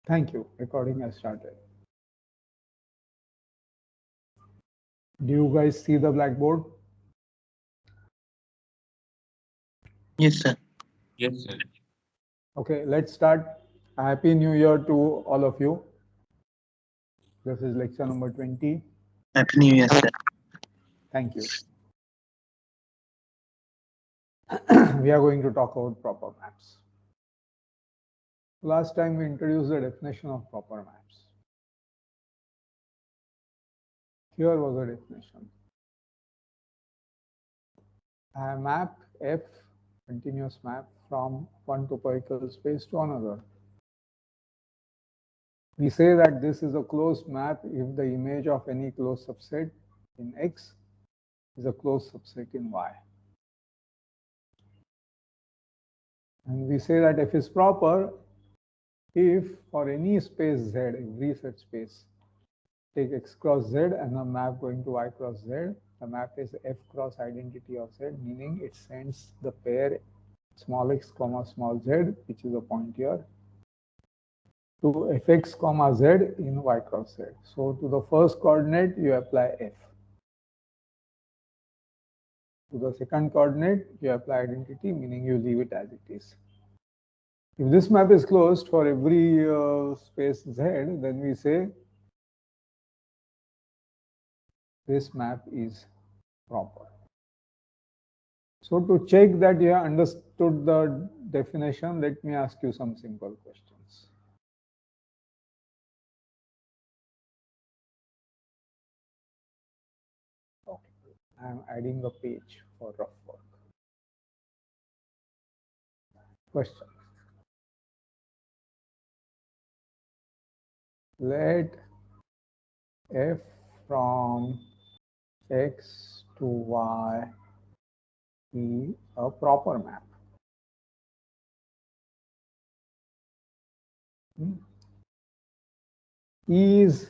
Thank you. Recording has started. Do you guys see the blackboard? Yes, sir. Yes, sir. Okay, let's start. Happy New Year to all of you. This is lecture number 20. Happy New Year, sir. Thank you. We are going to talk about proper maps. Last time we introduced the definition of proper maps. Here was the definition. A map F, continuous map from one topological space to another. We say that this is a closed map if the image of any closed subset in X is a closed subset in Y. And we say that F is proper if for any space Z, every such space, take X cross Z and a map going to Y cross Z, the map is F cross identity of Z, meaning it sends the pair small x comma small z, which is a point here, to fx comma z in y cross z. So to the first coordinate, you apply f. To the second coordinate, you apply identity, meaning you leave it as it is. If this map is closed for every space z, then we say this map is proper. So to check that you have understood the definition, let me ask you some simple questions. Okay, I am adding a page for rough work. Question. Let f from x to y be a proper map. Is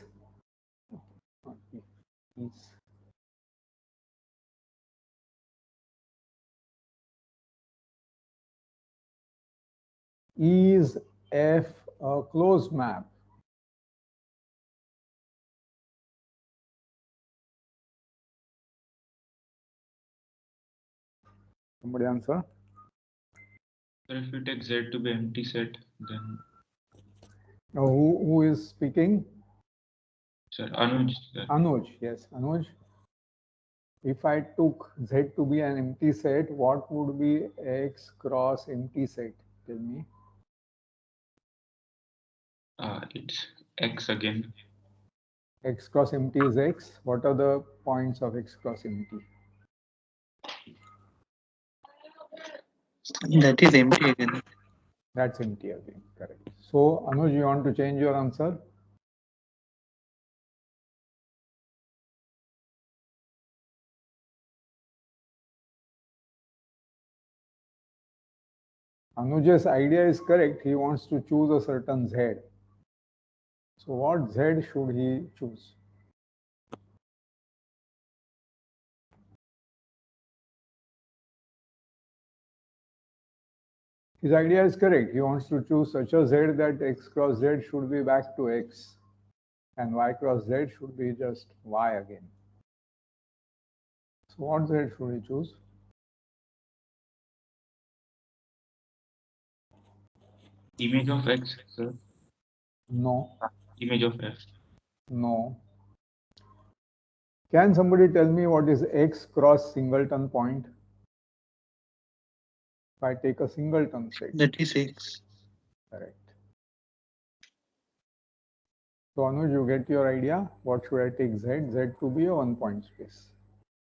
f a closed map? Somebody answer. So if you take Z to be empty set, then Now, who is speaking? sir, Anuj. Sir. Anuj, yes, Anuj. If I took Z to be an empty set, what would be X cross empty set? Tell me. It's X again. X cross empty is X. What are the points of X cross empty? That is empty again. That's empty again, correct. So, Anuj, you want to change your answer? Anuj's idea is correct. He wants to choose a certain Z. So what Z should he choose? His idea is correct. He wants to choose such a Z that X cross Z should be back to X and Y cross Z should be just Y again. So what Z should he choose? Image of X, sir. No. Image of F. No. Can somebody tell me what is X cross singleton point? If I take a singleton set. That is X. Correct. So Anuj, you get your idea. What should I take Z? Z to be a one-point space.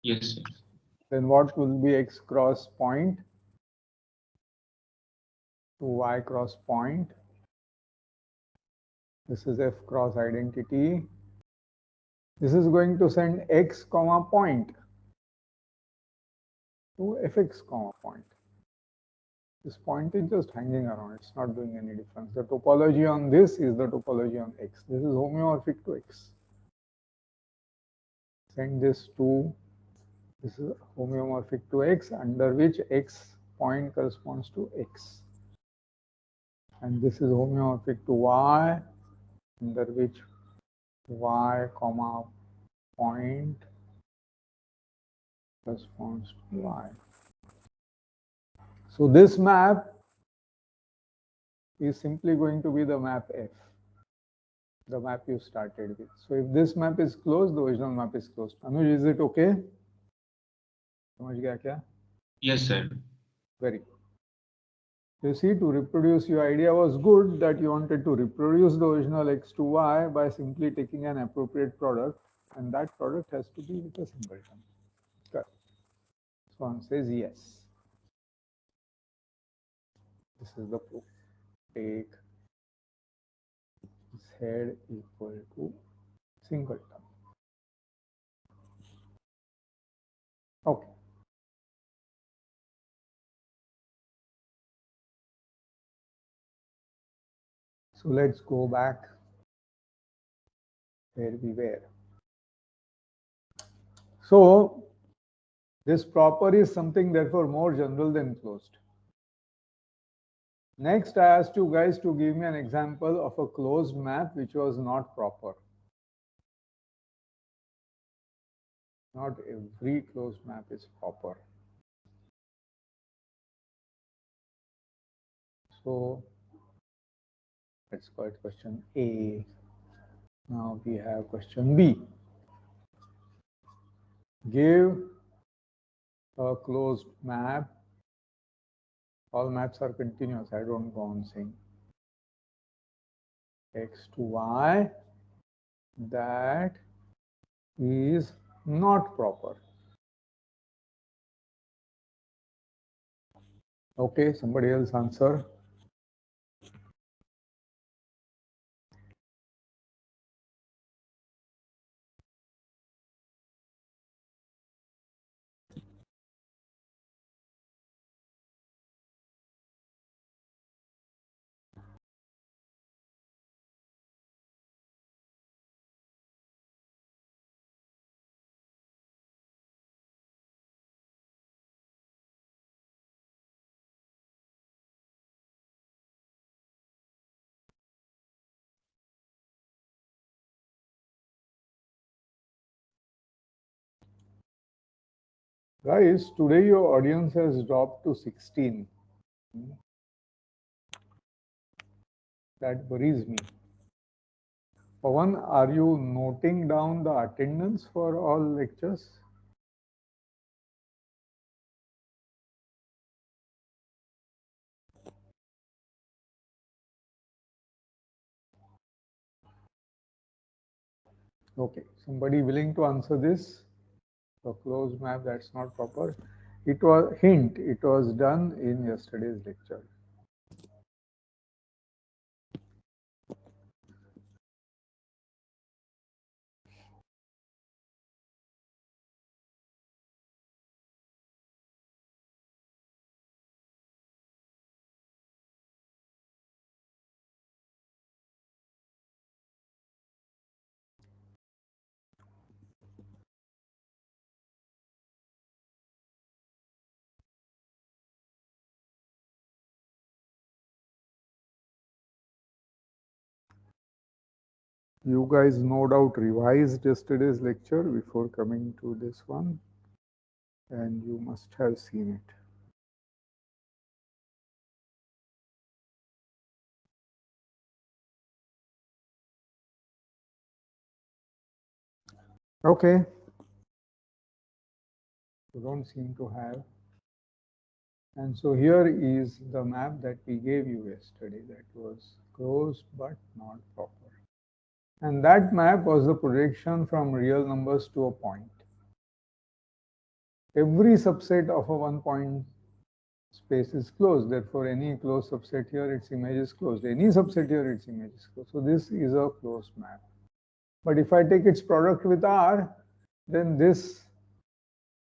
Yes, sir. Then what will be X cross point to Y cross point? This is F cross identity. This is going to send X comma point to Fx comma point. This point is just hanging around. It's not doing any difference. The topology on this is the topology on X. This is homeomorphic to X. Send this to, this is homeomorphic to X, under which X point corresponds to X. And this is homeomorphic to Y, under which y comma point corresponds to y. So this map is simply going to be the map F, the map you started with. So if this map is closed, the original map is closed. Anuj, is it okay? समझ गया क्या? Yes, sir. Very good. You see, to reproduce, your idea was good that you wanted to reproduce the original x to y by simply taking an appropriate product, and that product has to be with a singleton. Correct. So one says yes. This is the proof. Take z equal to singleton. Okay. So let's go back where we were. So this proper is something therefore more general than closed. Next, I asked you guys to give me an example of a closed map which was not proper. Not every closed map is proper. So let's call it question A. Now we have question B. Give a closed map. All maps are continuous. I don't go on saying x to y that is not proper. Okay, somebody else answer. Guys, today your audience has dropped to 16. That worries me. Pawan, are you noting down the attendance for all lectures? Okay, somebody willing to answer this? A closed map that's not proper. It was hint, it was done in yesterday's lecture. You guys no doubt revised yesterday's lecture before coming to this one, and you must have seen it. Okay. You don't seem to have. And so here is the map that we gave you yesterday that was closed but not proper. And that map was the projection from real numbers to a point. Every subset of a one-point space is closed. Therefore, any closed subset here, its image is closed. Any subset here, its image is closed. So this is a closed map. But if I take its product with R, then this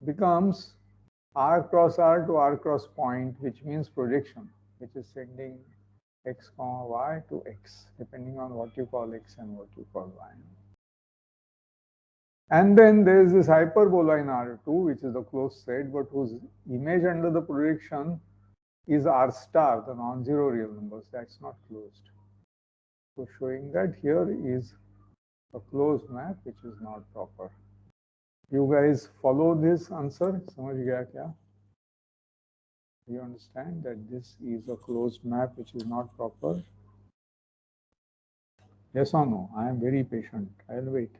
becomes R cross R to R cross point, which means projection, which is sending x comma y to x, depending on what you call x and what you call y. And then there is this hyperbola in R2, which is the closed set, but whose image under the projection is R star, the non-zero real numbers. That's not closed. So showing that here is a closed map which is not proper. You guys follow this answer? समझ गया क्या? You understand that this is a closed map which is not proper? Yes or no? I am very patient. I will wait.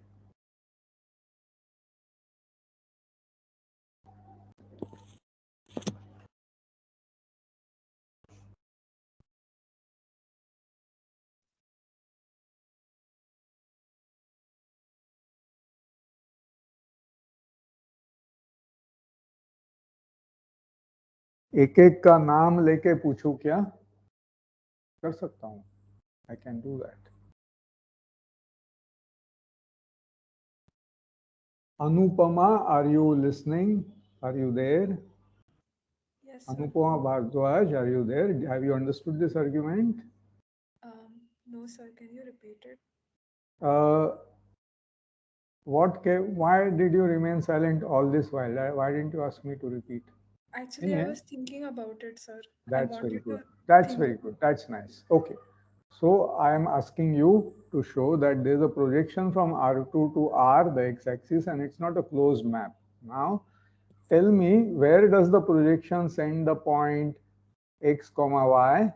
एक एक का नाम लेके पूछूं क्या? कर सकता हूं. I can do that. Anupama, are you listening? Are you there? Yes, sir. Anupama Bhardwaj, are you there? Have you understood this argument? No, sir. Can you repeat it? Why did you remain silent all this while? Why didn't you ask me to repeat? Actually, I was thinking about it, sir. That's very good. That's very good. That's nice. Okay. So I am asking you to show that there is a projection from R2 to R, the x-axis, and it's not a closed map. Now, tell me, where does the projection send the point x comma y?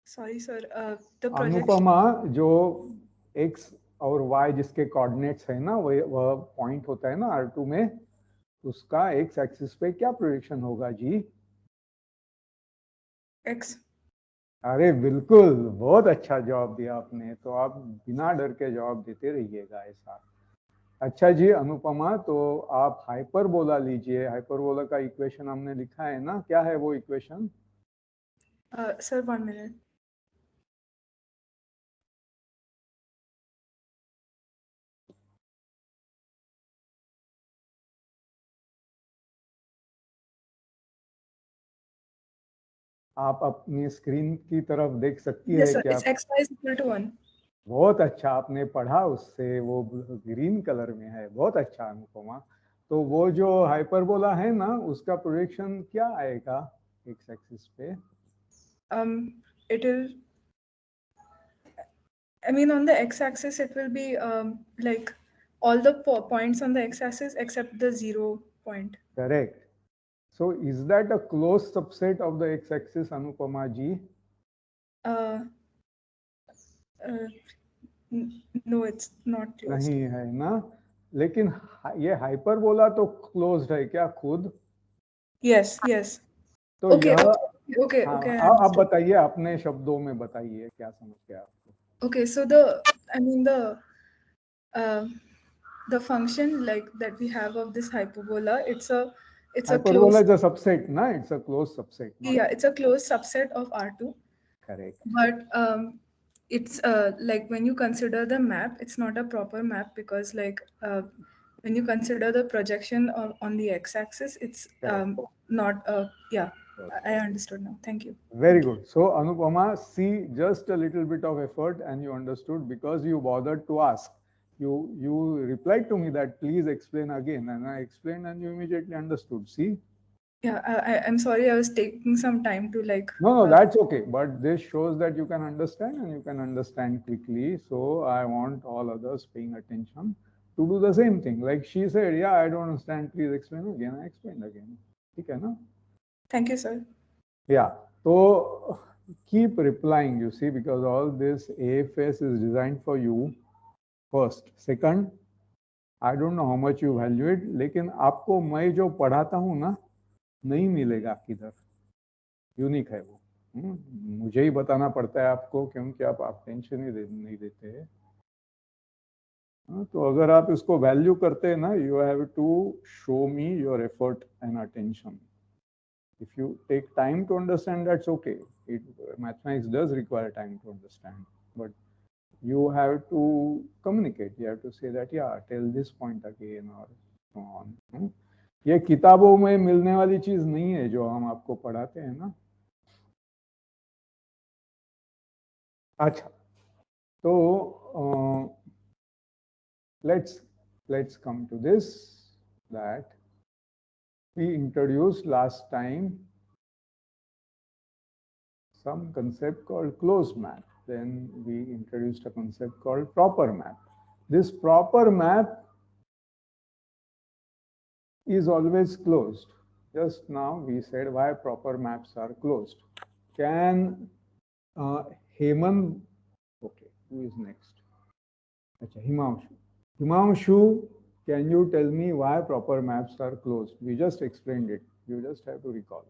Sorry, sir. The projection. Anupama, जो x और y जिसके coordinates है ना, वह point होता है ना R2 में, उसका x एक्सिस पे क्या प्रोजेक्शन होगा जी? X. अरे बिल्कुल, बहुत अच्छा जवाब दिया आपने. तो आप बिना डर के जवाब देते रहिएगा ऐसा. अच्छा जी अनुपमा, तो आप हाइपरबोला लीजिए. हाइपरबोला का इक्वेशन हमने लिखा है ना, क्या है वो इक्वेशन? Sir, 1 minute. आप अपनी स्क्रीन की तरफ देख सकती Yes, है sir. क्या? It's x y is equal to 1. बहुत अच्छा, आपने पढ़ा उससे, वो ग्रीन कलर में है. बहुत अच्छा अनुपमा. तो वो जो हाइपरबोला है ना, उसका प्रोजेक्शन क्या आएगा एक्स एक्सिस पे? It will. I mean, on the x-axis, it will be like all the points on the x-axis except the 0 point. Correct. So is that a closed subset of the x-axis, Anupama ji? No, it's not closed. नहीं है ना, लेकिन ये hyperbola तो closed है क्या खुद? Yes, yes. तो Okay, यह okay. हाँ, I आप understood. बताइए, अपने शब्दों में बताइए क्या समझ गया आपको? Okay, so the function like that we have of this hyperbola, it's a Hyperbola closed, is a subset, na? It's a closed subset. yeah, it's a closed subset of R2. Correct. But it's like when you consider the map, it's not a proper map because like when you consider the projection on the x-axis, it's not yeah. I understood now. Thank you. Very good. So Anupama, see, just a little bit of effort and you understood because you bothered to ask. You replied to me that please explain again, and I explained and you immediately understood. See? Yeah, I'm sorry, I was taking some time to like. No, that's okay. But this shows that you can understand and you can understand quickly. So I want all others paying attention to do the same thing. Like she said, yeah, I don't understand. Please explain again. I explained again. Okay, no? Thank you, sir. Yeah. So keep replying, you see, because all this AFS is designed for you. First. Second, I don't know how much you value it, लेकिन आपको मैं जो पढ़ाता हूँ ना, नहीं मिलेगा किधर. यूनिक है वो. मुझे ही बताना पड़ता है आपको, क्योंकि आप टेंशन ही नहीं देते हैं. तो अगर आप इसको वैल्यू करते हैं ना, you have to show me your effort and attention. If you take time to understand, that's okay. Mathematics does require time to understand, but you have to communicate. You have to say that, yeah, tell this point again or so on. ये किताबों में मिलने वाली चीज नहीं है जो हम आपको पढ़ाते हैं ना. अच्छा, तो let's come to this, that we introduced last time some concept called closed map. Then we introduced a concept called proper map. This proper map is always closed. Just now we said why proper maps are closed. Can Hemant, okay, who is next? Achha, Himanshu. Himanshu, can you tell me why proper maps are closed? We just explained it. You just have to recall.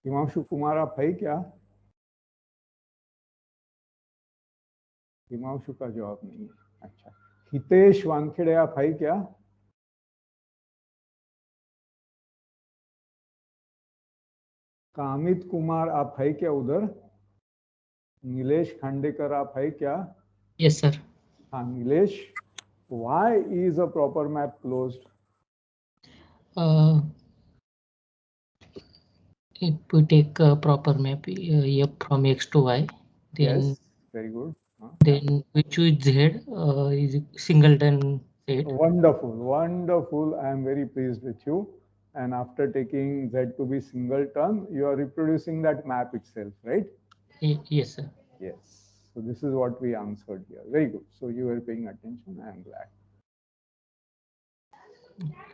Himanshu Kumar आप है क्या? हिमांशु का जवाब नहीं है. अच्छा, हितेश वानखेड़े आप है क्या? कामित कुमार आप है क्या उधर? नीलेश खांडेकर आप है क्या? Yes, sir. हाँ Nilesh, why is a proper map closed? If we take a proper map F from X to Y, then Yes, very good. Then we choose Z is singleton set. Wonderful, wonderful. I am very pleased with you. And after taking Z to be singleton, you are reproducing that map itself, right? Yes, sir. Yes. So this is what we answered here. Very good. So you were paying attention. I am glad.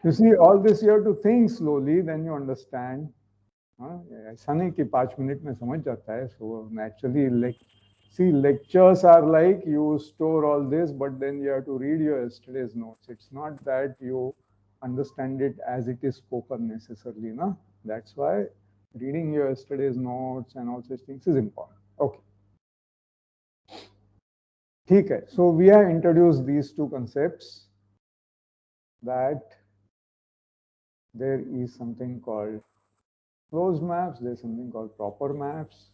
You see, all this you have to think slowly, then you understand. ऐसा नहीं कि 5 minute में समझ जाता है. So naturally, like, see, lectures are like you store all this, but then you have to read your yesterday's notes. It's not that you understand it as it is spoken necessarily, no? That's why reading your yesterday's notes and all such things is important. Okay. Okay. So we have introduced these two concepts, that there is something called closed maps, there's something called proper maps,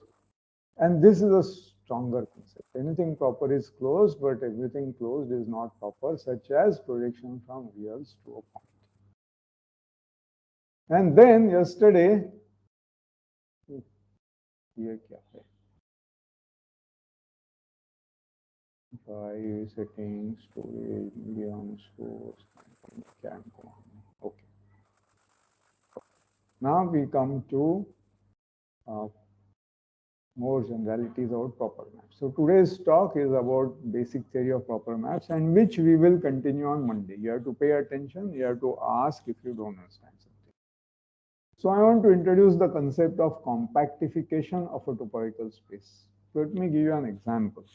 and this is a stronger concept. Anything proper is closed, but everything closed is not proper, such as projection from reals to a point. And then yesterday, ये क्या है? Five settings, storage, medium, source, camp. Okay. Now we come to more generalities about proper maps. So today's talk is about basic theory of proper maps, and which we will continue on Monday. You have to pay attention. You have to ask if you don't understand something. So I want to introduce the concept of compactification of a topological space. So let me give you an example.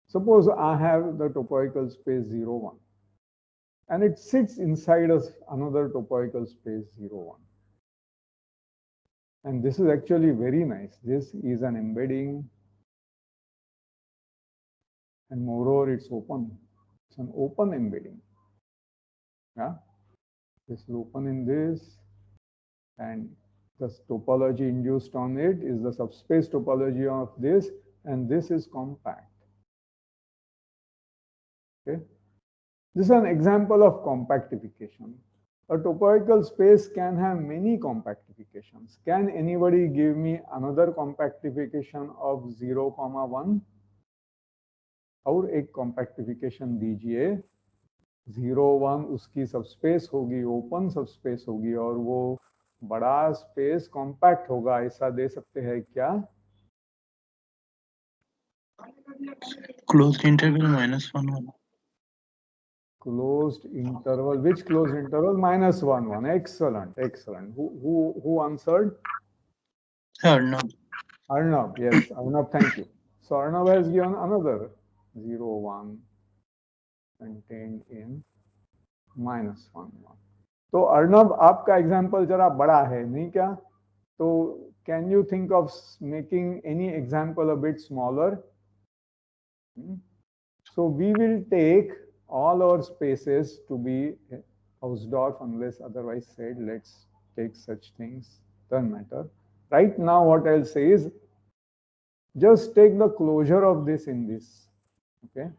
Suppose I have the topological space 0, 1. And it sits inside another topological space 0, 1. And this is actually very nice. This is an embedding, and moreover, it's open. It's an open embedding. Yeah, this is open in this, and the topology induced on it is the subspace topology of this, and this is compact. Okay. This is an example of compactification. A topological space can have many compactifications. Can anybody give me another compactification of 0, 1? और एक compactification दीजिए. 0, 1 उसकी subspace होगी, open subspace होगी, और वो बड़ा space compact होगा. ऐसा दे सकते हैं क्या? Closed interval -1, 1. Closed interval. Which closed interval? -1, 1. Excellent, excellent. Who answered? Arnav. Arnav. Yes, Arnav. Thank you. So Arnav has given another 0, 1 contained in -1, 1. तो अर्णव, आपका एग्जाम्पल जरा बड़ा है नहीं क्या? तो can you think of making any example a bit smaller? So we will take all our spaces to be Hausdorff, unless otherwise said. Let's take such things. Doesn't matter. Right now, what I'll say is just take the closure of this in this. Okay.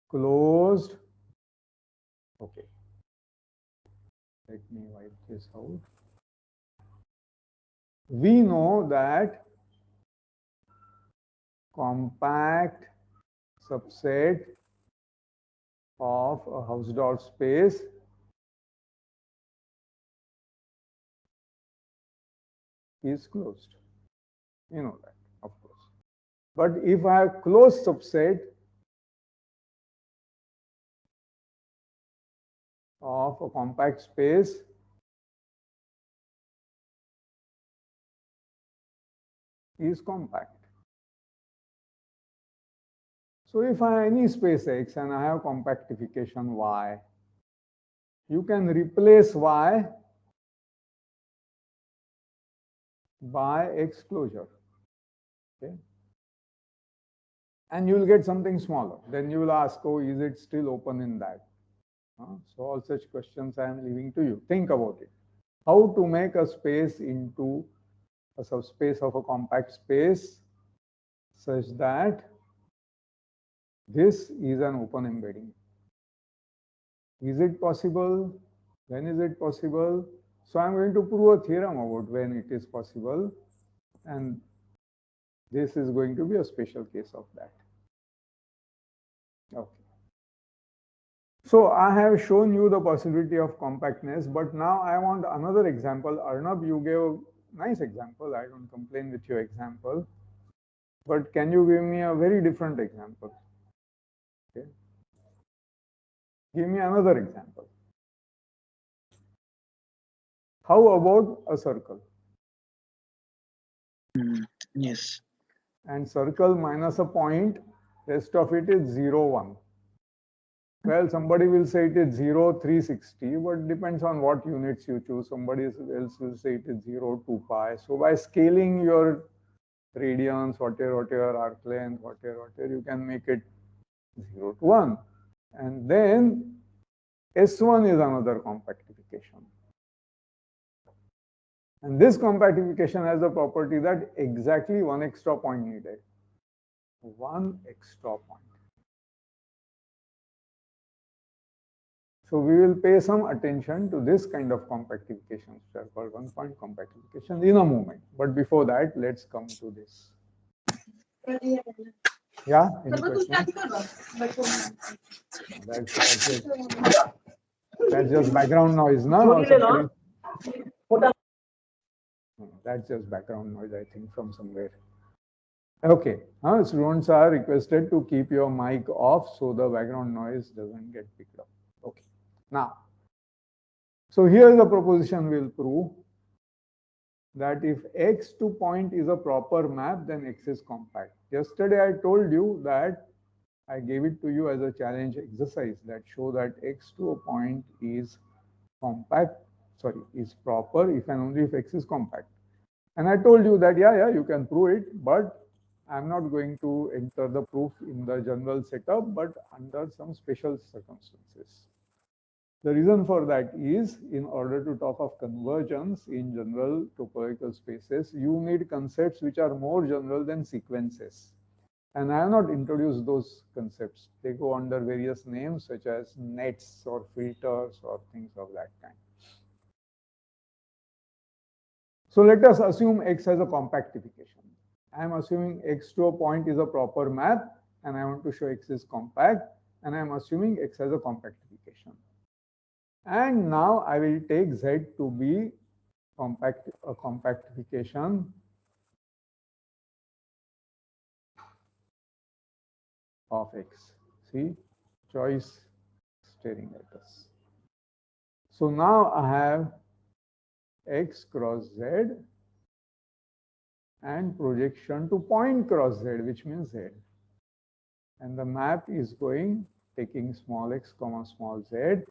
Closed. Okay. Let me wipe this out. We know that compact subset of a Hausdorff space is closed. You know that, of course. But if I have closed subset of a compact space, is compact. So if I have any space X and I have compactification Y, you can replace Y by X closure. Okay. And you will get something smaller. Then you will ask, oh, is it still open in that? So all such questions I am leaving to you. Think about it. How to make a space into a subspace of a compact space such that this is an open embedding. Is it possible? When is it possible? So I'm going to prove a theorem about when it is possible, and this is going to be a special case of that. Okay. So I have shown you the possibility of compactness, but now I want another example. Arnab, you gave a nice example. I don't complain with your example, but can you give me a very different example? Okay. Give me another example. How about a circle? Yes. And circle minus a point, rest of it is 0, 1. Well, somebody will say it is 0, 360, but depends on what units you choose. Somebody else will say it is 0, 2 pi. So by scaling your radians, whatever, arc length, whatever, you can make it 0 to 1. And then S1 is another compactification. And this compactification has the property that exactly one extra point needed. One extra point. So we will pay some attention to this kind of compactifications, which are called one-point compactification, in a moment. But before that, let's come to this. Yeah, any questions? That's just background noise, no? That's just background noise, I think, from somewhere. Okay, students are requested to keep your mic off so the background noise doesn't get picked up. Okay, now, so here's the proposition we'll prove that if X to point is a proper map, then X is compact. Yesterday I told you that I gave it to you as a challenge exercise that show that X to a point is is proper if and only if X is compact. And I told you that, yeah, you can prove it, but I'm not going to enter the proof in the general setup, but under some special circumstances. The reason for that is, in order to talk of convergence in general topological spaces, you need concepts which are more general than sequences. And I have not introduced those concepts. They go under various names such as nets or filters or things of that kind. So let us assume X has a compactification. I am assuming X to a point is a proper map, and I want to show X is compact, and I am assuming X has a compactification. And now I will take Z to be a compactification of X. See, choice staring at us. So now I have X cross Z and projection to point cross Z, which means Z. And the map is going, taking small x comma small z,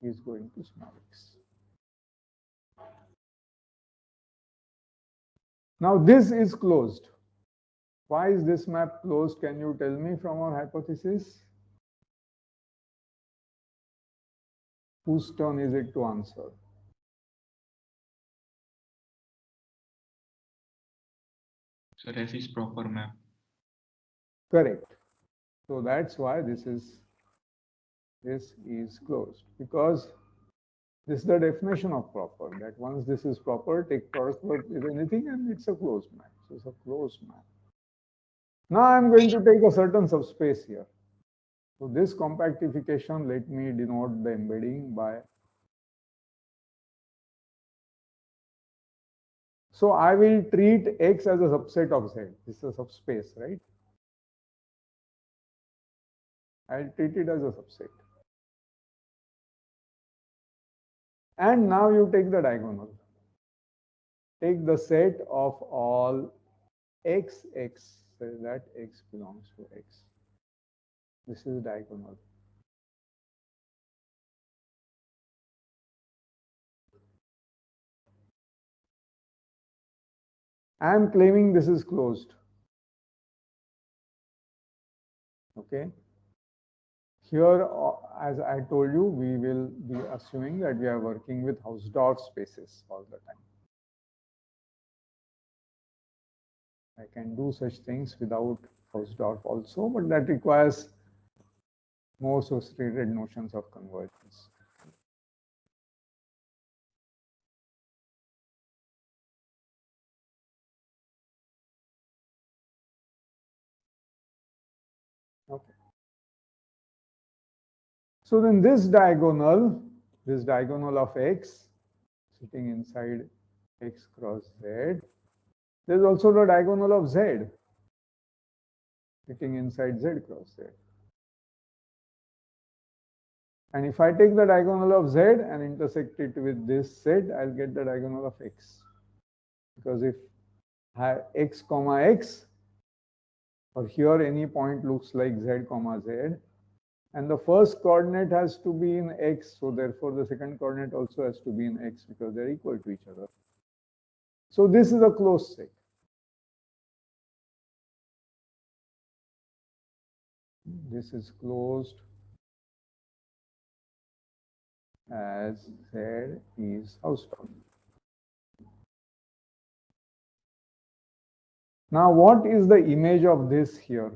is going to small x. Now this is closed. Why is this map closed? Can you tell me from our hypothesis? Whose turn is it to answer? So F is proper map. Correct. So that's why this is closed, because this is the definition of proper, that once this is proper, take product with anything and it's a closed map. So it's a closed map. Now I'm going to take a certain subspace here. So this compactification, let me denote the embedding by. So I will treat X as a subset of Z. This is a subspace, right? I'll treat it as a subset. And now you take the diagonal. Take the set of all X, so that X belongs to X. This is diagonal. I am claiming this is closed. Okay. Here, as I told you, we will be assuming that we are working with Hausdorff spaces all the time. I can do such things without Hausdorff also, but that requires more sophisticated notions of convergence. Okay. So then this diagonal of X sitting inside X cross Z, there's also the diagonal of Z sitting inside Z cross Z. And if I take the diagonal of Z and intersect it with this set, I'll get the diagonal of X. Because if I have X comma X, or here any point looks like Z comma Z, and the first coordinate has to be in X, so therefore the second coordinate also has to be in X because they're equal to each other. So this is a closed set. This is closed as Z is Hausdorff. Now, what is the image of this here?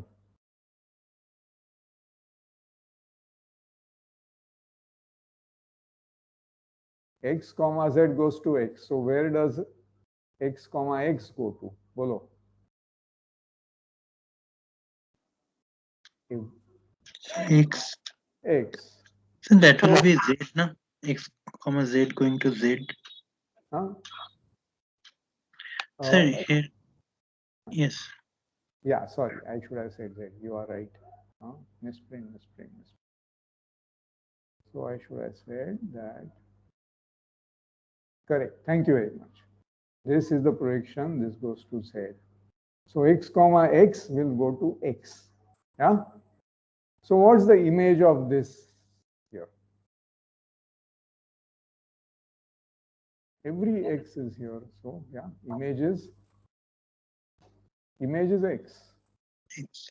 X comma Z goes to X. So where does X comma X go to? Bolo. X. X. So that will be Z, na? X comma Z going to Z. Huh? Sir, here. Yes. Yeah, sorry, I should have said Z. You are right. Misprint. So I should have said that. Correct. Thank you very much. This is the projection. This goes to Z. So X comma X will go to X. Yeah. So what's the image of this here? Every X is here. So yeah, image is X. X.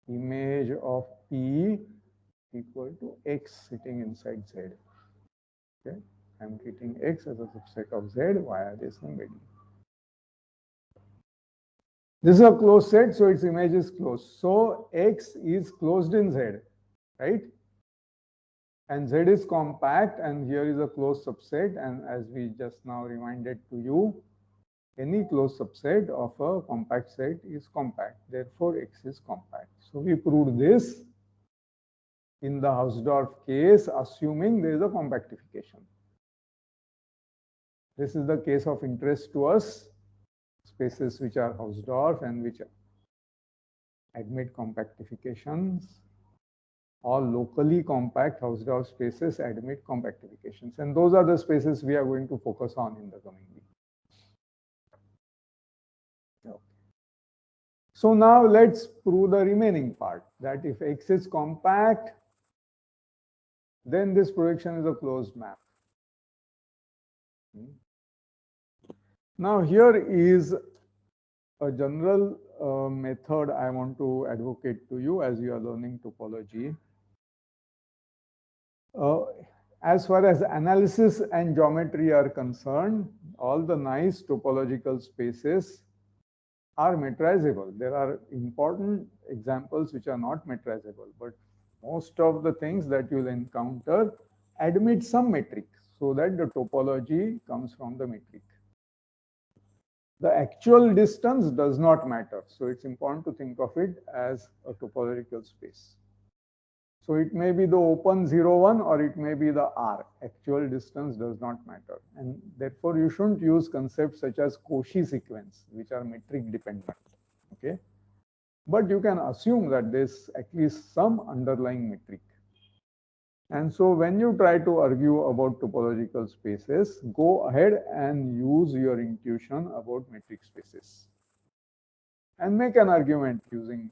Image of P equal to X sitting inside Z. Okay. I'm treating X as a subset of Z via this embedding. This is a closed set, so its image is closed. So X is closed in Z, right? And Z is compact, and here is a closed subset. And as we just now reminded to you, any closed subset of a compact set is compact. Therefore, X is compact. So we proved this in the Hausdorff case, assuming there is a compactification. This is the case of interest to us, spaces which are Hausdorff and which admit compactifications. All locally compact Hausdorff spaces admit compactifications. And those are the spaces we are going to focus on in the coming week. Okay. So now let's prove the remaining part, that if X is compact, then this projection is a closed map. Now here is a general method I want to advocate to you as you are learning topology. As far as analysis and geometry are concerned, all the nice topological spaces are metrizable. There are important examples which are not metrizable, but most of the things that you'll encounter admit some metric, so that the topology comes from the metric. The actual distance does not matter. So it's important to think of it as a topological space. So it may be the open 0, 1 or it may be the R. Actual distance does not matter. And therefore, you shouldn't use concepts such as Cauchy sequence, which are metric dependent. Okay. But you can assume that there's at least some underlying metric. And so when you try to argue about topological spaces, go ahead and use your intuition about metric spaces. And make an argument using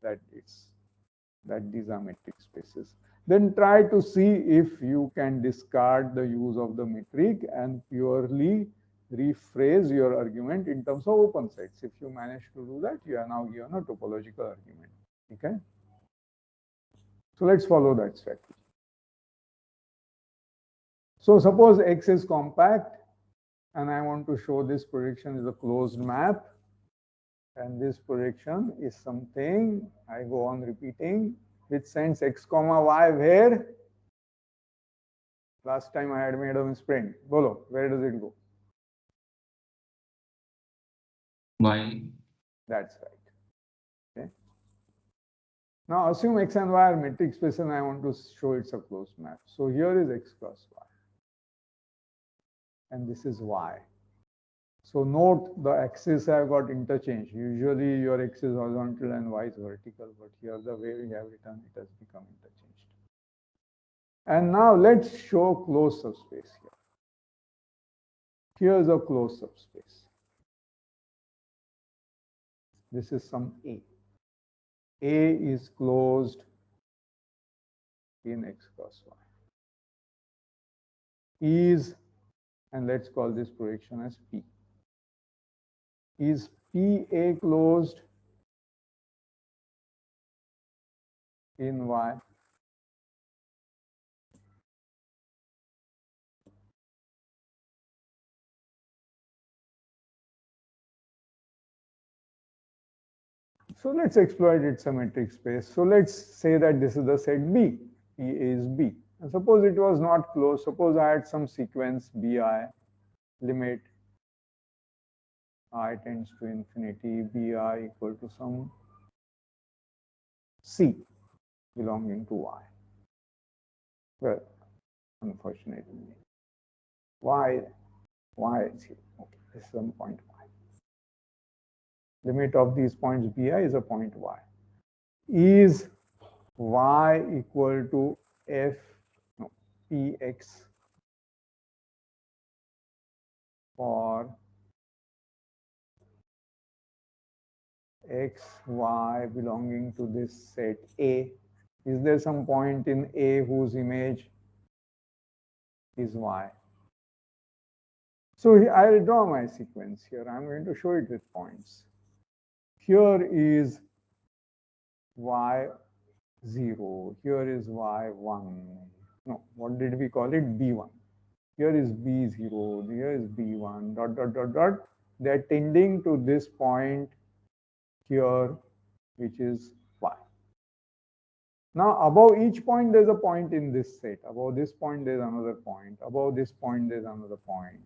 that these are metric spaces. Then try to see if you can discard the use of the metric and purely rephrase your argument in terms of open sets. If you manage to do that, you are now given a topological argument. Okay. So let's follow that strategy. So suppose X is compact and I want to show this projection is a closed map. And this projection is something, I go on repeating, which sends X comma Y where? Last time I had made a misprint. Bolo, where does it go? Y. That's right. Okay. Now assume X and Y are metric space and I want to show it's a closed map. So here is X plus Y. And this is Y. So note the axes have got interchanged. Usually your X is horizontal and Y is vertical, but here the way we have written it has become interchanged. And now let's show closed subspace here. Here's a closed subspace. This is some A. A is closed in X plus Y. Is, and let's call this projection as P. Is PA closed in Y? So let's exploit its symmetric space. So let's say that this is the set B. P is B. And suppose it was not closed. Suppose I had some sequence BI, limit I tends to infinity, BI equal to some C belonging to Y. Well, unfortunately, Y is here. Okay, this is some point Y. Limit of these points BI is a point Y. Is Y equal to PX for X, Y belonging to this set A? Is there some point in A whose image is Y? So I'll draw my sequence here. I'm going to show it with points. Here is Y0. Here is Y1. No, what did we call it? B1. Here is B0. Here is B1. Dot, dot, dot, dot. They're tending to this point here, which is Y. Now, above each point, there's a point in this set. Above this point, there's another point. Above this point, there's another point.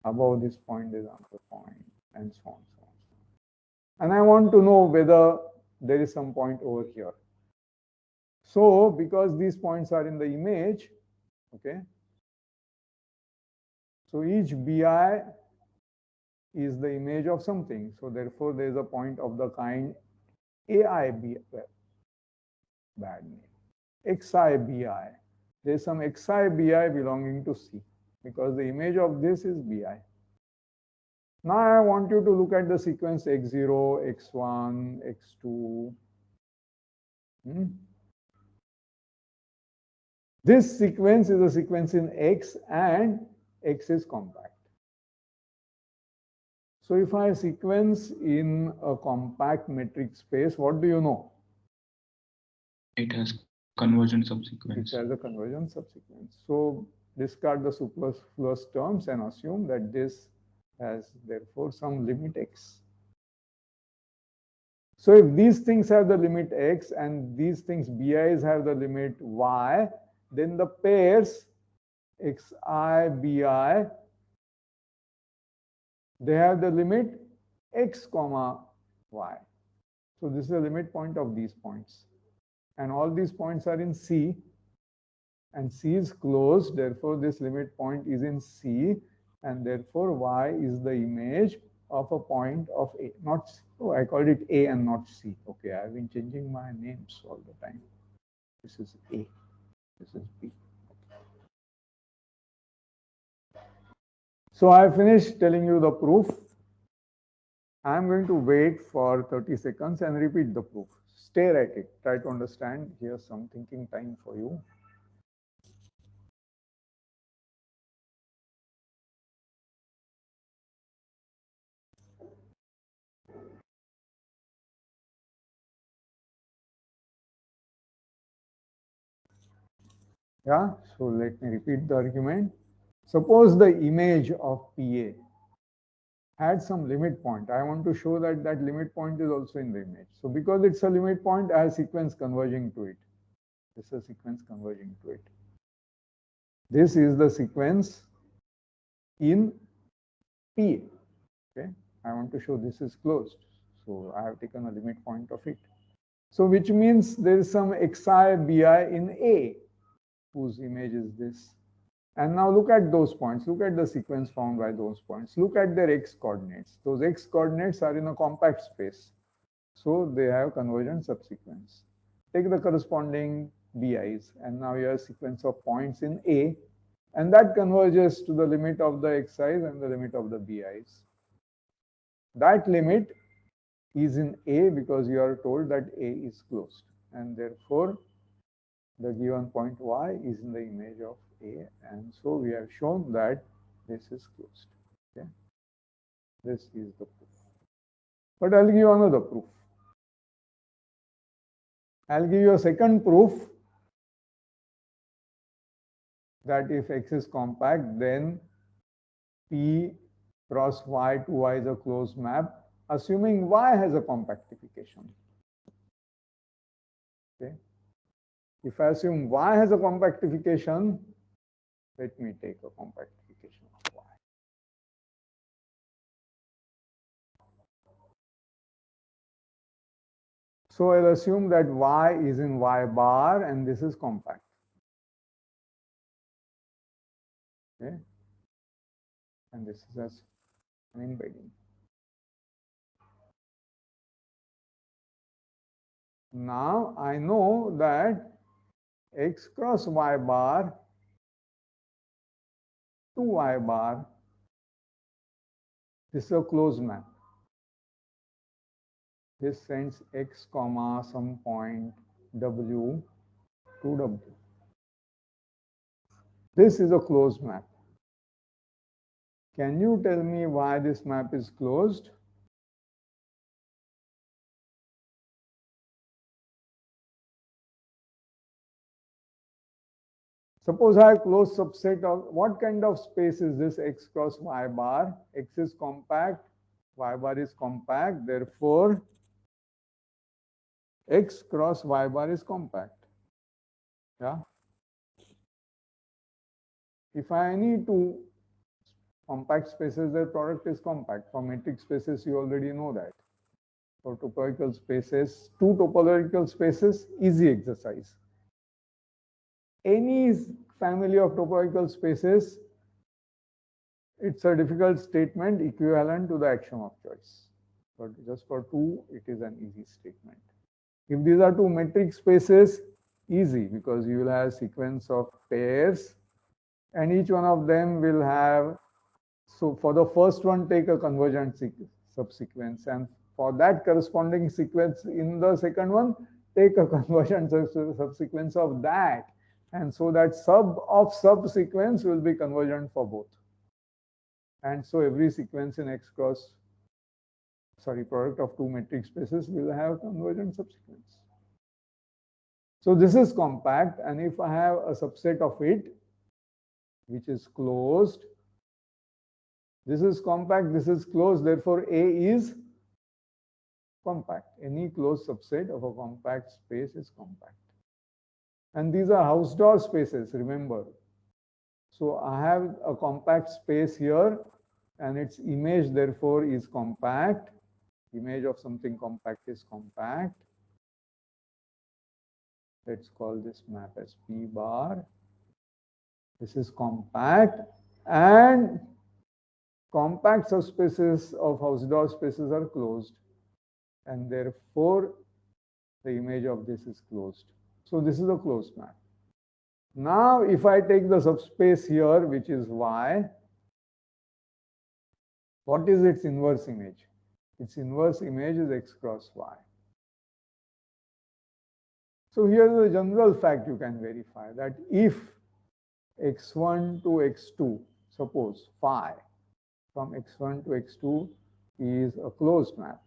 Above this point, there's another point, and so on, so on. And I want to know whether there is some point over here. So, because these points are in the image, okay, so each BI is the image of something. So, therefore, there is a point of the kind AIBI, bad name, XIBI. There is some XIBI belonging to C because the image of this is BI. Now, I want you to look at the sequence X0, X1, X2. This sequence is a sequence in X and X is compact. So if I sequence in a compact metric space, what do you know? It has convergent subsequence. It has a convergent subsequence. So discard the superfluous terms and assume that this has therefore some limit X. So if these things have the limit X and these things BIs have the limit Y, then the pairs XI, BI they have the limit x comma y. So this is the limit point of these points. And all these points are in C. And C is closed. Therefore, this limit point is in C. And therefore, y is the image of a point of A. Not C. Oh, I called it A and not C. Okay, I've been changing my names all the time. This is A. This is B. So I finished telling you the proof. I'm going to wait for 30 seconds and repeat the proof. Stare at it. Try to understand. Here's some thinking time for you. Yeah, so let me repeat the argument. Suppose the image of PA had some limit point. I want to show that that limit point is also in the image. So because it's a limit point, I have sequence converging to it. This is a sequence converging to it. This is the sequence in PA. Okay, I want to show this is closed. So I have taken a limit point of it. So which means there is some xi bi in A, whose image is this. And now look at those points. Look at the sequence found by those points. Look at their x coordinates. Those x coordinates are in a compact space. So they have convergent subsequence. Take the corresponding bi's. And now you have a sequence of points in A. And that converges to the limit of the xi's and the limit of the bi's. That limit is in A because you are told that A is closed. And therefore, the given point y is in the image of A, and so we have shown that this is closed. Okay, this is the proof. But I'll give you another proof. I'll give you a second proof that if X is compact, then P cross Y to Y is a closed map, assuming Y has a compactification. Okay. If I assume Y has a compactification, let me take a compactification of Y. So I'll assume that Y is in Y bar and this is compact. Okay. And this is as an embedding. Now I know that X cross Y bar to Y bar, this is a closed map. This sends X comma some point W to W. This is a closed map. Can you tell me why this map is closed? Suppose I have closed subset of what kind of space is this X cross Y bar? X is compact, Y bar is compact, therefore X cross Y bar is compact. Yeah. If I need two compact spaces, their product is compact. For metric spaces, you already know that. For topological spaces, two topological spaces, easy exercise. Any family of topological spaces, it's a difficult statement equivalent to the axiom of choice. But just for two, it is an easy statement. If these are two metric spaces, easy because you will have a sequence of pairs and each one of them will have, so for the first one, take a convergent subsequence, and for that corresponding sequence in the second one, take a convergent subsequence of that. And so that sub of subsequence will be convergent for both. And so every sequence in X cross, product of two metric spaces will have convergent subsequence. So this is compact, and if I have a subset of it, which is closed, this is compact, this is closed, therefore A is compact. Any closed subset of a compact space is compact. And these are Hausdorff spaces, remember. So I have a compact space here and its image therefore is compact. Image of something compact is compact. Let's call this map as P bar. This is compact, and compact subspaces of Hausdorff spaces are closed, and therefore the image of this is closed. So this is a closed map. Now if I take the subspace here, which is Y, what is its inverse image? Its inverse image is X cross Y. So here is a general fact you can verify, that if x1 to x2, suppose phi from x1 to x2 is a closed map,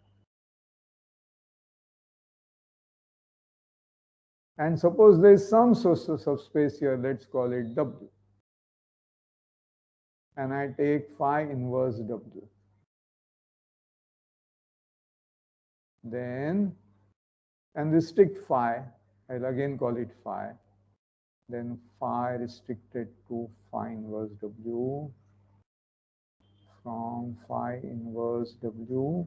and suppose there is some source of subspace here, let's call it W, and I take phi inverse W, then, and restrict phi, I'll again call it phi, then phi restricted to phi inverse W, from phi inverse W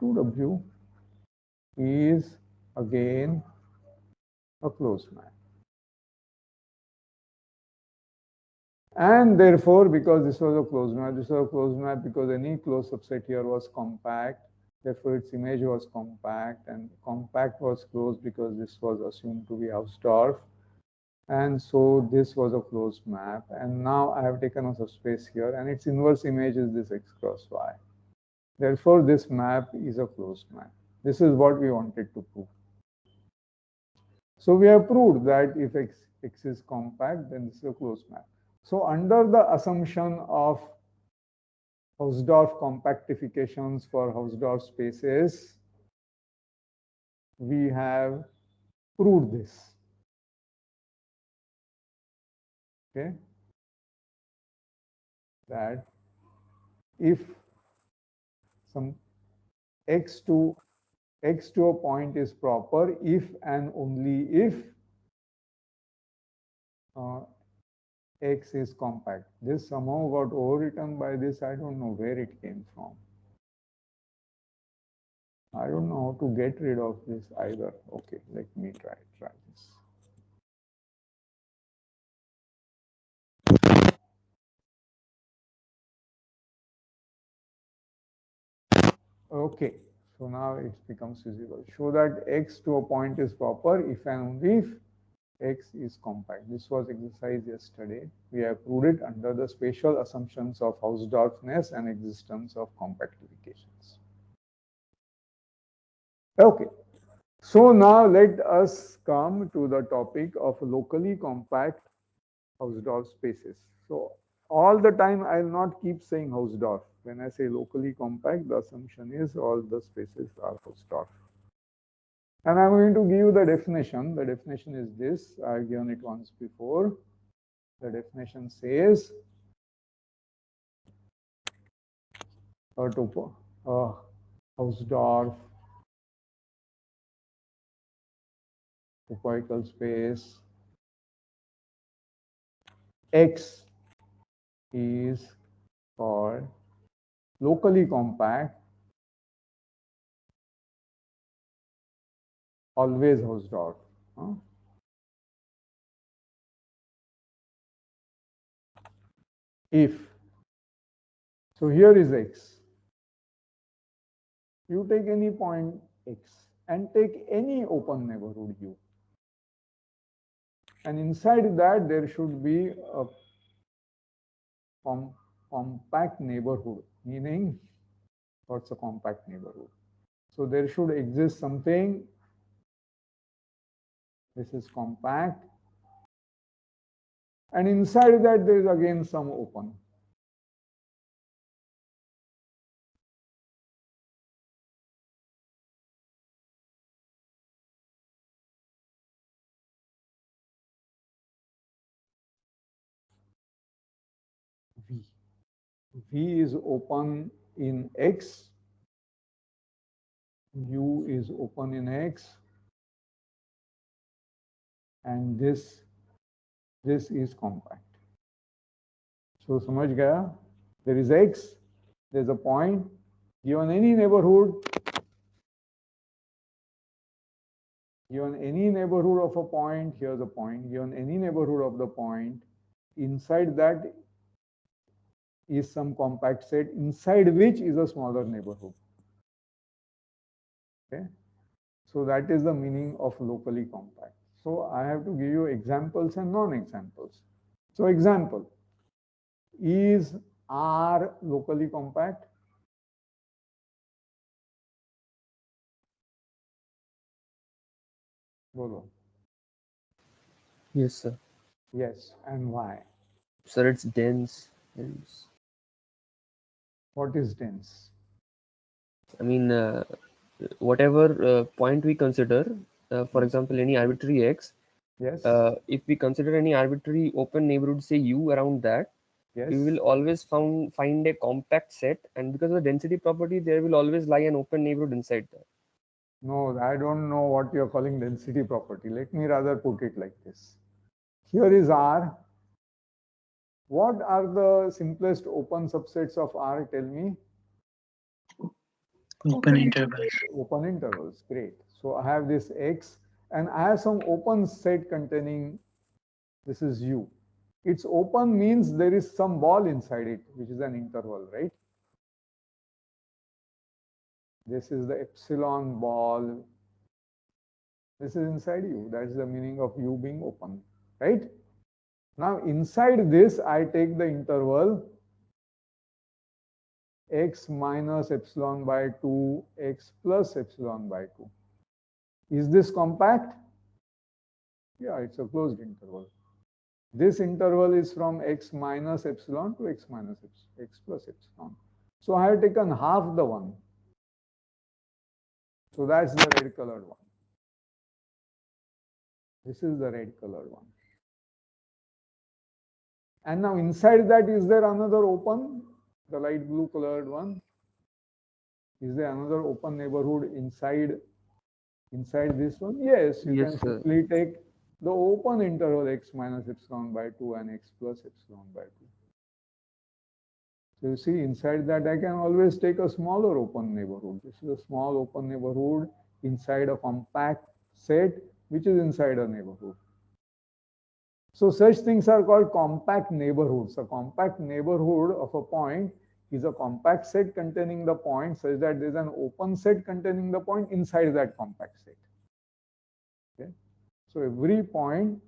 to W is again a closed map. And therefore, because this was a closed map, this was a closed map because any closed subset here was compact, therefore its image was compact, and compact was closed because this was assumed to be Hausdorff, and so this was a closed map. And now I have taken a subspace here, and its inverse image is this X cross Y. Therefore, this map is a closed map. This is what we wanted to prove. So we have proved that if X is compact, then this is a closed map. So under the assumption of Hausdorff compactifications for Hausdorff spaces, we have proved this. Okay, that if some x to a point is proper, if and only if X is compact. This somehow got overwritten by this. I don't know where it came from. I don't know how to get rid of this either. Okay, let me try this. Okay, so now it becomes visible. Show that X to a point is proper if and only if X is compact. This was exercise yesterday. We have proved it under the spatial assumptions of Hausdorffness and existence of compactifications. Okay, so now let us come to the topic of locally compact Hausdorff spaces. So all the time I will not keep saying Hausdorff. When I say locally compact, the assumption is all the spaces are Hausdorff. And I'm going to give you the definition. The definition is this. I've given it once before. The definition says Hausdorff topological space X is called locally compact, always Hausdorff. If, so here is X. You take any point X and take any open neighborhood U. And inside that there should be a compact neighborhood, meaning what's a compact neighborhood? So there should exist something, this is compact, and inside that there is again some open. V. V is open in X, U is open in X, and this is compact. So समझ गया? There is X, there's a point, given any neighborhood, given any neighborhood of a point, here's a point, given any neighborhood of the point, inside that is some compact set, inside which is a smaller neighborhood. Okay, so that is the meaning of locally compact. So I have to give you examples and non-examples. So example, is R locally compact? Bolo. Yes, sir. Yes, and why? Sir, it's dense. What is dense? I mean, whatever point we consider, for example, any arbitrary x, Yes. If we consider any arbitrary open neighborhood, say U around that, Yes. we will always find a compact set, and because of the density property, there will always lie an open neighborhood inside that. No, I don't know what you're calling density property. Let me rather put it like this. Here is R. What are the simplest open subsets of R? Tell me. Open intervals. Open intervals. Great. So I have this X and I have some open set containing, this is U. It's open means there is some ball inside it, which is an interval, right? This is the epsilon ball. This is inside U. That's the meaning of U being open, right? Now inside this, I take the interval x minus epsilon by 2, x plus epsilon by 2. Is this compact? Yeah, it's a closed interval. This interval is from x minus epsilon to x minus epsilon, x plus epsilon. So I have taken half the one. So that's the red colored one. This is the red colored one. And now inside that, is there another open? The light blue colored one? Is there another open neighborhood inside this one? Yes, you can simply take the open interval x minus epsilon by 2 and x plus epsilon by 2. So you see, inside that I can always take a smaller open neighborhood. This is a small open neighborhood inside a compact set, which is inside a neighborhood. So such things are called compact neighborhoods. A compact neighborhood of a point is a compact set containing the point such that there is an open set containing the point inside that compact set. Okay. So every point,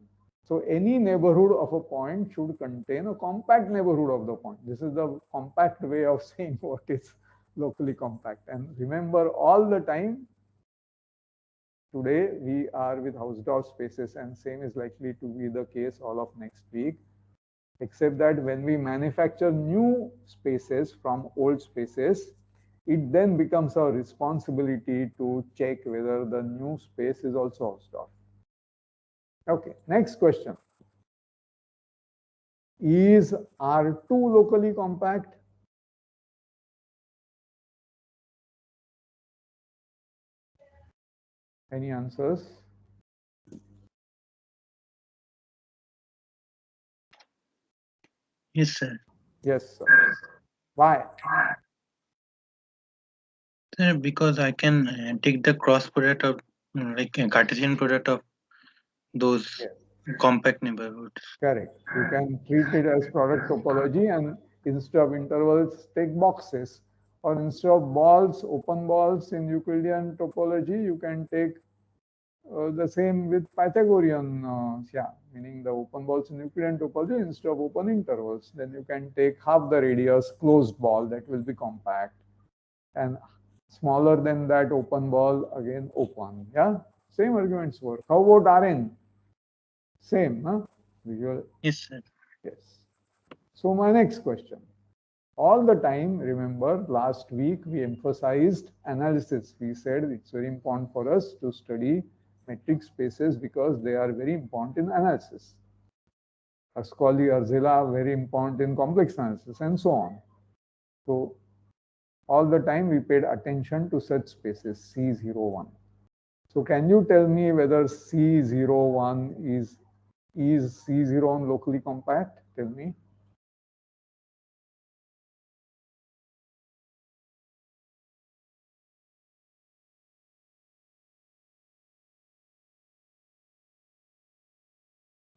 so any neighborhood of a point should contain a compact neighborhood of the point. This is the compact way of saying what is locally compact. And remember, all the time, today we are with Hausdorff spaces, and same is likely to be the case all of next week, except that when we manufacture new spaces from old spaces, it then becomes our responsibility to check whether the new space is also Hausdorff. Okay, next question. Is R2 locally compact? Any answers? Yes, sir. Yes, sir. Why? Sir, because I can take the cross product of like a Cartesian product of those compact neighborhoods. Correct. You can treat it as product topology, and instead of intervals, take boxes. Or instead of balls, open balls in Euclidean topology, you can take the same with Pythagorean, meaning the open balls in Euclidean topology instead of open intervals. Then you can take half the radius closed ball, that will be compact, and smaller than that open ball, again open. Yeah, same arguments work. How about Rn? Same, huh? Visual. Yes, sir. Yes. So my next question. All the time, remember, last week we emphasized analysis. We said it's very important for us to study metric spaces because they are very important in analysis. Ascoli, Arzela, very important in complex analysis, and so on. So all the time we paid attention to such spaces, C01. So can you tell me whether C01 is C01 locally compact? Tell me.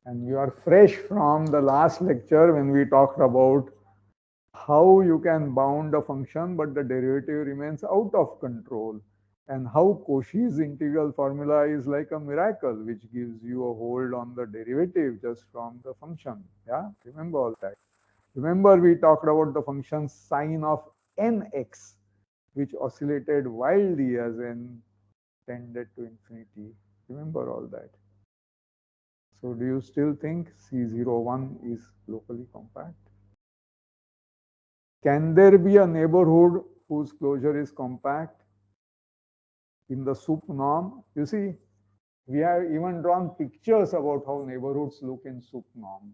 And you are fresh from the last lecture when we talked about how you can bound a function but the derivative remains out of control, and how Cauchy's integral formula is like a miracle which gives you a hold on the derivative just from the function. Yeah, remember all that. Remember we talked about the function sine of nx, which oscillated wildly as n tended to infinity. Remember all that. So do you still think C01 is locally compact? Can there be a neighborhood whose closure is compact in the sup norm? You see, we have even drawn pictures about how neighborhoods look in sup norm.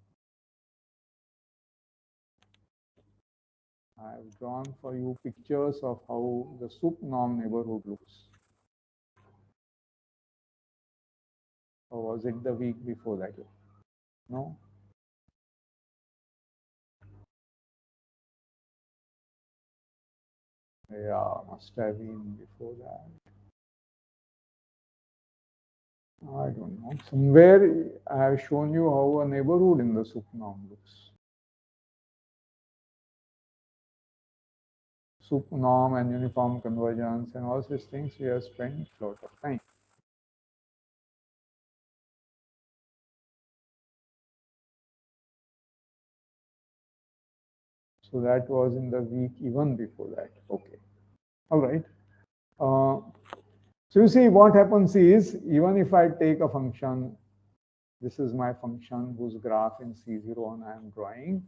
I have drawn for you pictures of how the sup norm neighborhood looks. Or was it the week before that? No? Yeah, must have been before that. I don't know. Somewhere I have shown you how a neighborhood in the sup norm looks. Sup norm and uniform convergence and all these things we have spent a lot of time. So that was in the week even before that. Okay. All right. So you see what happens is, even if I take a function, this is my function whose graph in C01 I am drawing,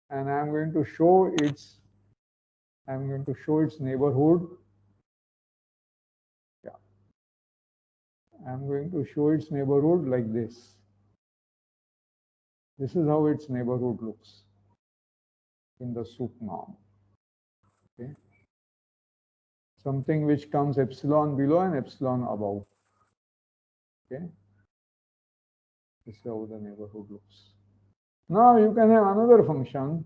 and I'm going to show its neighborhood. Yeah. I'm going to show its neighborhood like this. This is how its neighborhood looks in the sup norm. Okay. Something which comes epsilon below and epsilon above. Okay. This is how the neighborhood looks. Now you can have another function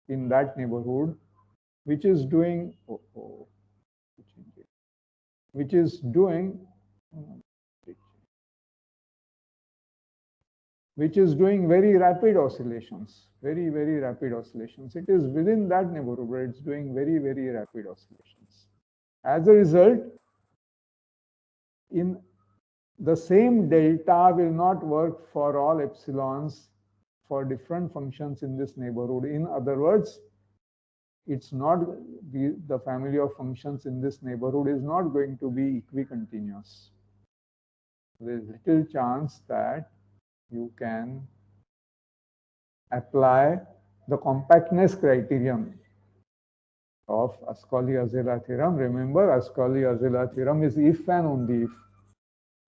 in that neighborhood which is doing very rapid oscillations, very rapid oscillations. It is within that neighborhood where it's doing very rapid oscillations. As a result, in the same delta will not work for all epsilons for different functions in this neighborhood. In other words, it's not the family of functions in this neighborhood is not going to be equicontinuous. There's little chance that you can apply the compactness criterion of Ascoli-Azela theorem. Remember, Ascoli-Azela theorem is if and only if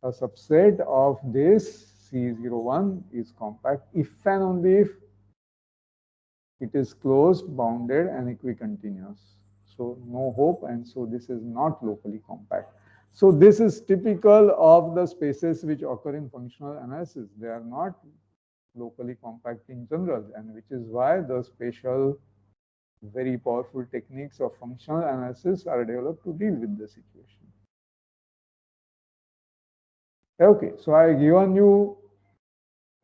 a subset of this C01 is compact, if and only if it is closed, bounded, and equicontinuous. So no hope, and so this is not locally compact. So this is typical of the spaces which occur in functional analysis. They are not locally compact in general, and which is why the spatial, very powerful techniques of functional analysis are developed to deal with the situation. Okay, so I have given you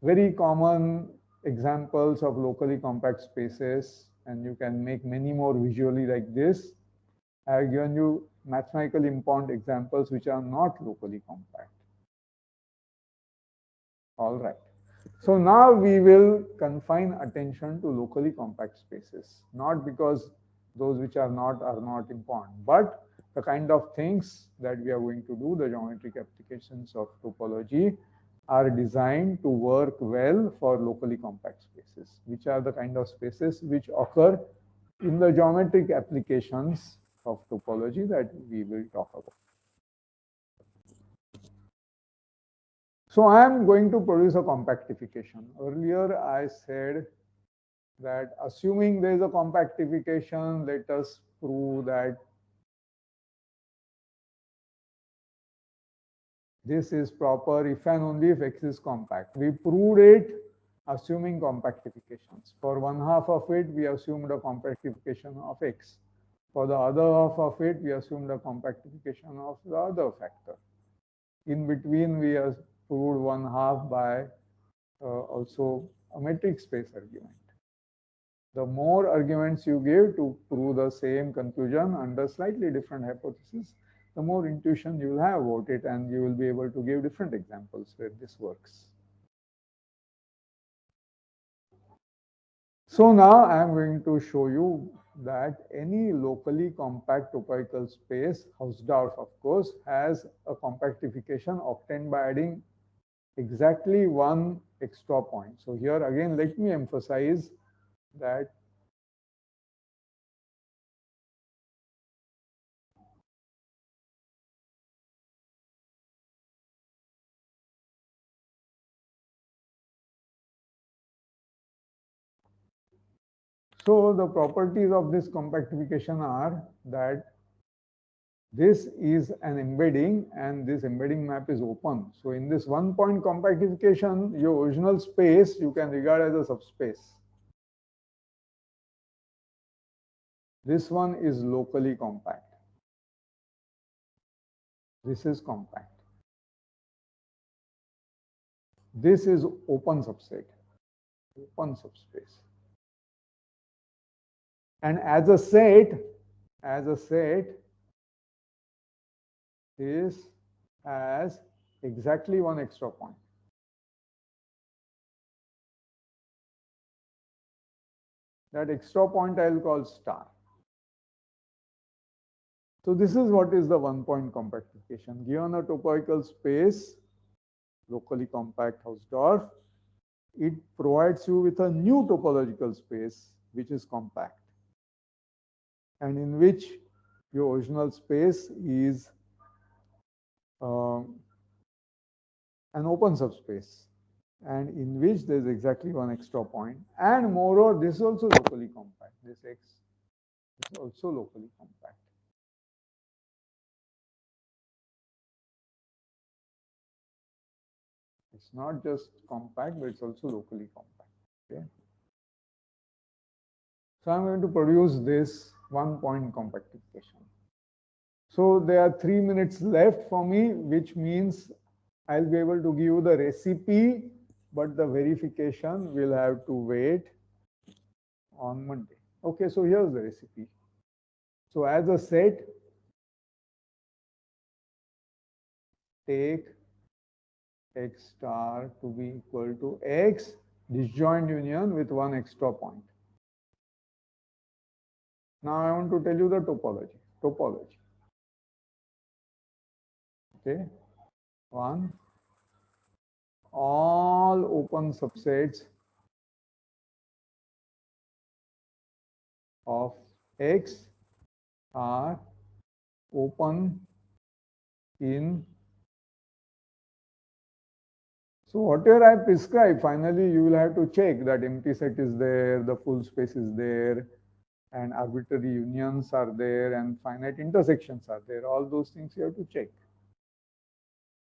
very common examples of locally compact spaces, and you can make many more visually like this. I have given you mathematically important examples which are not locally compact. All right. So now we will confine attention to locally compact spaces, not because those which are not important, but the kind of things that we are going to do, the geometric applications of topology, are designed to work well for locally compact spaces, which are the kind of spaces which occur in the geometric applications of topology that we will talk about. So I am going to produce a compactification. Earlier I said that assuming there is a compactification, let us prove that this is proper if and only if X is compact. We proved it assuming compactifications. For one half of it, we assumed a compactification of X. For the other half of it, we assumed a compactification of the other factor. In between, we have proved one half by also a metric space argument. The more arguments you give to prove the same conclusion under slightly different hypothesis, the more intuition you will have about it, and you will be able to give different examples where this works. So now I am going to show you that any locally compact topological space, Hausdorff of course, has a compactification obtained by adding exactly one extra point. So here again, let me emphasize that so the properties of this compactification are that this is an embedding and this embedding map is open. So in this one point compactification, your original space you can regard as a subspace. This one is locally compact. This is compact. This is open subset, open subspace. And as a set, this has exactly one extra point. That extra point I will call star. So this is what is the one-point compactification. Given a topological space, locally compact Hausdorff, it provides you with a new topological space which is compact, and in which your original space is an open subspace, and in which there is exactly one extra point. And moreover, this is also locally compact. This X is also locally compact. It's not just compact, but it's also locally compact. Okay. So I'm going to produce this one-point compactification. So there are 3 minutes left for me, which means I'll be able to give you the recipe, but the verification will have to wait on Monday. Okay, so here's the recipe. So as a set, take X star to be equal to X disjoint union with one extra point. Now I want to tell you the topology. Okay, one, all open subsets of X are open in. So whatever I prescribe, finally you will have to check that empty set is there, the full space is there, and arbitrary unions are there, and finite intersections are there. All those things you have to check.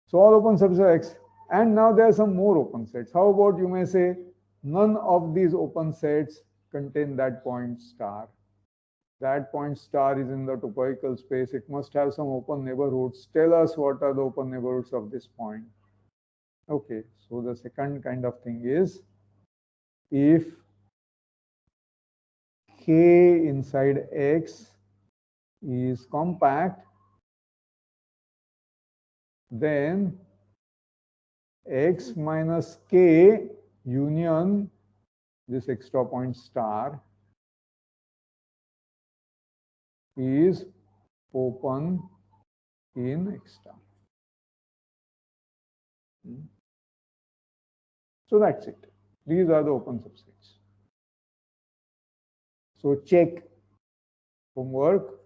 So all open subsets are X. And now there are some more open sets. How about you may say, none of these open sets contain that point star. That point star is in the topological space. It must have some open neighborhoods. Tell us what are the open neighborhoods of this point. Okay, so the second kind of thing is, if K inside X is compact, then X minus K union this extra point star is open in X star. So that's it. These are the open subsets. So check homework.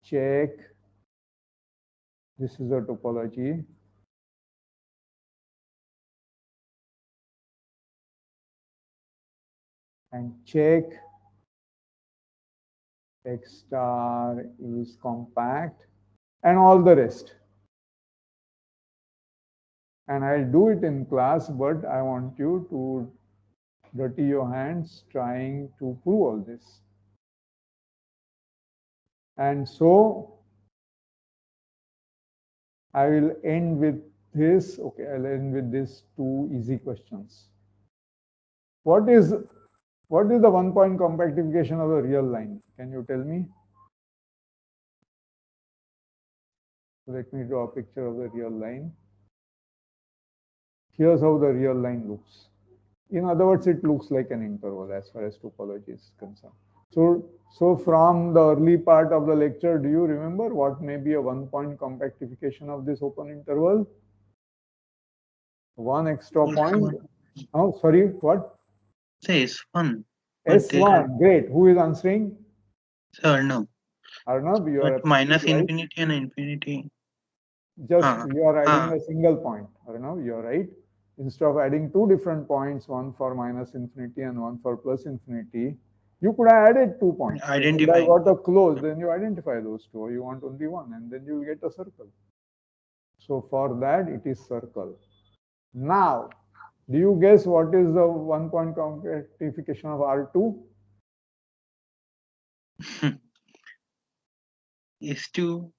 Check. This is a topology. And check X star is compact, and all the rest. And I'll do it in class, but I want you to dirty your hands trying to prove all this. And so I will end with this. Okay, I'll end with these two easy questions. What is the 1-point compactification of a real line? Can you tell me? Let me draw a picture of the real line. Here's how the real line looks. In other words, it looks like an interval as far as topology is concerned. So from the early part of the lecture, do you remember what may be a 1-point compactification of this open interval? One extra point. Oh, sorry, what? Say S1. S1. Great. Who is answering? Sir, no. Arnab, you are minus right. infinity and infinity. Just you are adding a single point. Arnab, you are right. Instead of adding two different points, one for minus infinity and one for plus infinity, you could have added 2 points. Identify. You got a close, then you identify those two, or you want only one, and then you will get a circle. So for that, it is circle. Now, do you guess what is the 1-point compactification of R2? S2.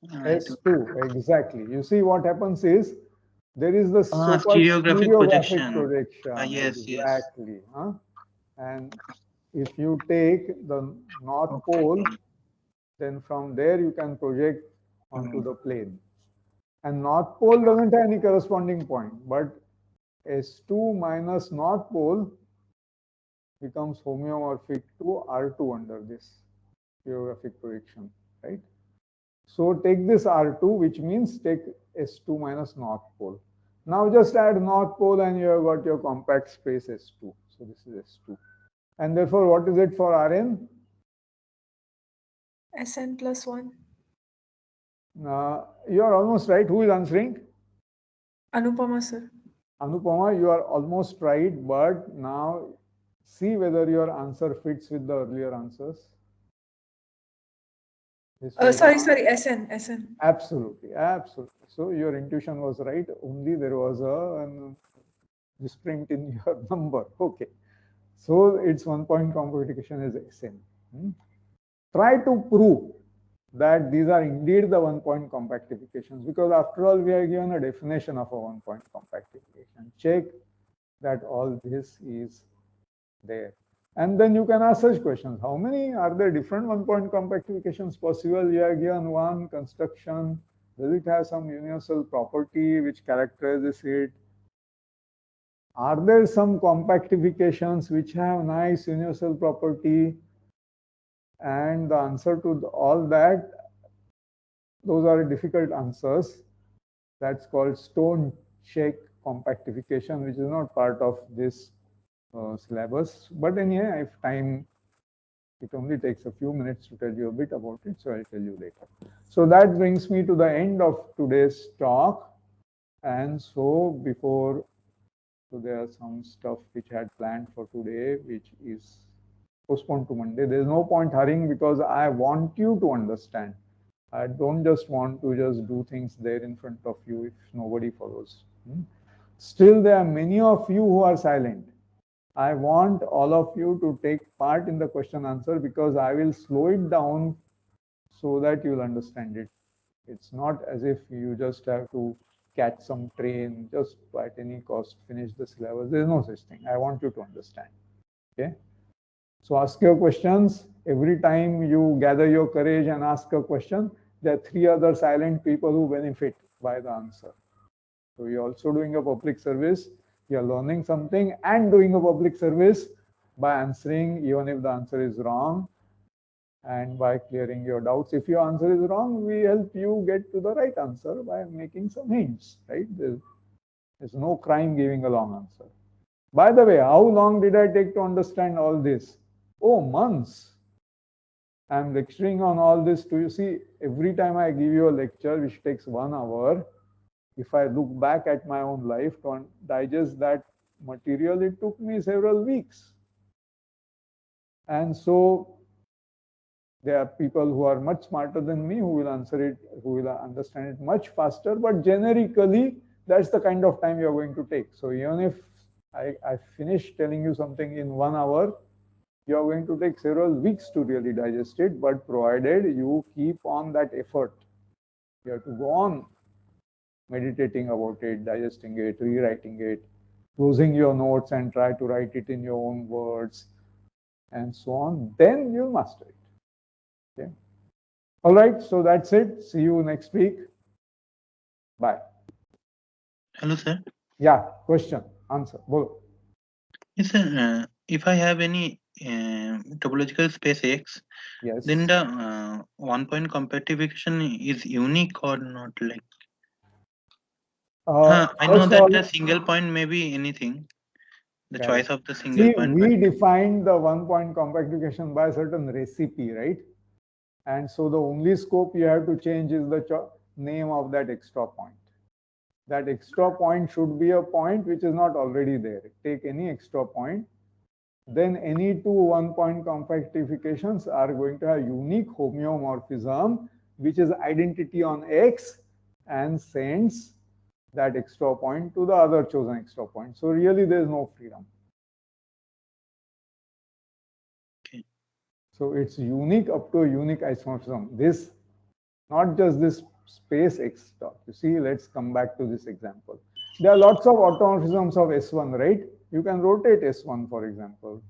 S2, exactly. You see what happens is, there is the so-called stereographic projection. Yes, exactly. Yes. Huh? And if you take the north pole, then from there you can project onto the plane. And north pole doesn't have any corresponding point, but S2 minus north pole becomes homeomorphic to R2 under this geographic projection, right? So take this R2, which means take S2 minus north pole. Now just add north pole and you have got your compact space S2. So this is S2. And therefore, what is it for Rn? Sn plus 1. You are almost right. Who is answering? Anupama, sir. Anupama, you are almost right, but now see whether your answer fits with the earlier answers. Sorry, SN. Absolutely. So your intuition was right. Only there was a misprint in your number. Okay. So its 1-point compactification is SN. Try to prove that these are indeed the 1-point compactifications, because after all, we are given a definition of a 1-point compactification. Check that all this is there. And then you can ask such questions. How many are there different 1-point compactifications possible? You are given one construction. Does it have some universal property which characterizes it? Are there some compactifications which have nice universal property? And the answer to all that, those are difficult answers. That's called stone check compactification, which is not part of this syllabus. But anyway, if time, it only takes a few minutes to tell you a bit about it, so I'll tell you later. So that brings me to the end of today's talk. And so there are some stuff which I had planned for today, which is postponed to Monday. There's no point hurrying because I want you to understand. I don't just want to just do things there in front of you if nobody follows. Still, there are many of you who are silent. I want all of you to take part in the question answer, because I will slow it down so that you'll understand it. It's not as if you just have to catch some train, just at any cost finish the syllabus. There's no such thing. I want you to understand. Okay. So ask your questions. Every time you gather your courage and ask a question, there are 3 other silent people who benefit by the answer. So you're also doing a public service. You're learning something and doing a public service by answering, even if the answer is wrong, and by clearing your doubts. If your answer is wrong, we help you get to the right answer by making some hints, right? There's no crime giving a long answer. By the way, how long did I take to understand all this? Oh, months. I'm lecturing on all this to you. See, every time I give you a lecture, which takes 1 hour, if I look back at my own life to digest that material, it took me several weeks. And so there are people who are much smarter than me who will answer it, who will understand it much faster. But generically, that's the kind of time you're going to take. So even if I finish telling you something in 1 hour, you're going to take several weeks to really digest it, but provided you keep on that effort. You have to go on meditating about it, digesting it, rewriting it, closing your notes and try to write it in your own words, and so on, then you'll master it. Okay. All right, so that's it. See you next week. Bye. Hello, sir. Yeah, question, answer. Bolo. Yes, sir. If I have any topological space X, Yes. then the one-point compactification is unique or not? Like, I know that the single point may be anything. The choice of the single point. We defined the one-point compactification by a certain recipe, right? And so the only scope you have to change is the name of that extra point. That extra point should be a point which is not already there. Take any extra point, then any two one-point compactifications are going to have unique homeomorphism, which is identity on X, and sends that extra point to the other chosen extra point. So really there is no freedom. Okay. So it's unique up to a unique isomorphism. This, not just this space X dot. You see, let's come back to this example. There are lots of automorphisms of S1, right? You can rotate S1, for example.